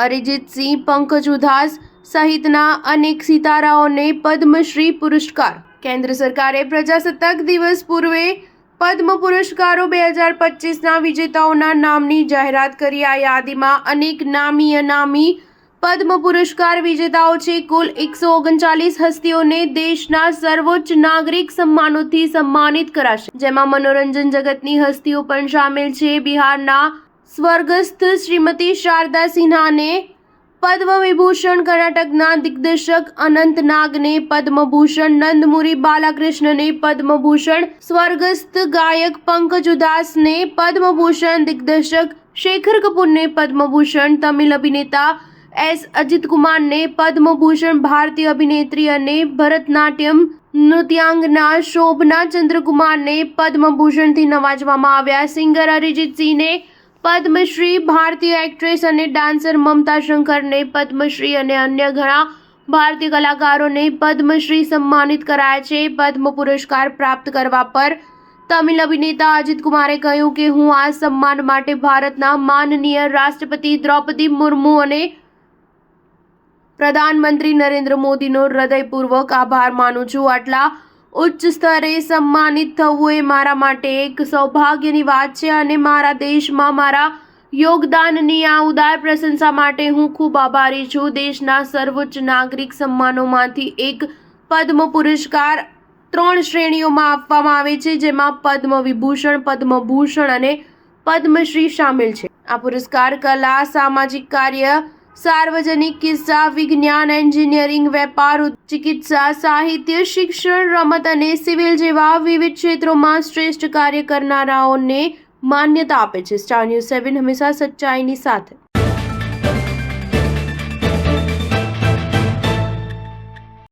અરિજીત સિંહ, પંકજ ઉધાસ સહિતના અનેક સિતારાઓને પદ્મશ્રી પુરસ્કાર. કેન્દ્ર સરકારે પ્રજાસત્તાક દિવસ પૂર્વે પદ્મ પુરસ્કારો 2025ના વિજેતાઓના નામની જાહેરાત કરી. આ યાદીમાં અનેક નામી અનામી પદ્મ પુરસ્કાર વિજેતાઓ છે. કુલ 139 હસ્તીઓને દેશના સર્વોચ્ચ નાગરિક સન્માનોથી સન્માનિત કરાશે, જેમાં મનોરંજન જગતની હસ્તીઓ પણ સામેલ છે. બિહારના સ્વર્ગસ્થ શ્રીમતી શારદા સિન્હાને પદ્મ વિભૂષણ, કર્ણાટકના દિગ્દર્શક અનંત નાગને પદ્મભૂષણ, નંદમુરી બાલાકૃષ્ણને પદ્મભૂષણ, સ્વર્ગસ્થ ગાયક પંકજ ઉધાસને પદ્મભૂષણ, દિગ્દર્શક શેખર કપૂરને પદ્મભૂષણ, તમિલ અભિનેતા એસ અજિત કુમારને પદ્મભૂષણ, ભારતીય અભિનેત્રી અને ભરતનાટ્યમ નૃત્યાંગના શોભના ચંદ્રકુમારને પદ્મભૂષણથી નવાજવામાં આવ્યા. સિંગર અરિજીત સિંહને પદ્મશ્રી, ભારતીય એક્ટ્રેસ અને ડાન્સર મમતા શંકરને પદ્મશ્રી અને અન્ય ઘણા ભારતીય કલાકારોને પદ્મશ્રી સન્માનિત કરાયા છે. પદ્મ પુરસ્કાર પ્રાપ્ત કરવા પર તમિલ અભિનેતા અજિત કુમારે કહ્યું કે હું આ સન્માન માટે ભારતના માનનીય રાષ્ટ્રપતિ દ્રૌપદી મુર્મુ અને પ્રધાનમંત્રી નરેન્દ્ર મોદીનો હૃદયપૂર્વક આભાર માનું છું. આટલા ઉચ્ચ સ્તરે સન્માનિત થવું એ મારા માટે એક સૌભાગ્યની વાત છે અને મારા દેશમાં મારા યોગદાનની આ ઉદાર પ્રશંસા માટે હું ખૂબ આભારી છું. દેશના સર્વોચ્ચ નાગરિક સન્માનોમાંથી એક પદ્મ પુરસ્કાર 3 શ્રેણીઓમાં આપવામાં આવે છે, જેમાં પદ્મ વિભૂષણ, પદ્મભૂષણ અને પદ્મશ્રી સામેલ છે. આ પુરસ્કાર કલા, સામાજિક કાર્ય, સાર્વજનિક કિસ્સા, વિજ્ઞાન, એન્જિનિયરિંગ, વેપાર, ચિકિત્સા, સાહિત્ય, શિક્ષણ, રમત અને સિવિલ જેવા વિવિધ ક્ષેત્રોમાં શ્રેષ્ઠ કાર્ય કરનારાઓને માન્યતા આપે છે. સ્ટાર ન્યૂઝ 7 હંમેશા સચ્ચાઈની સાથે.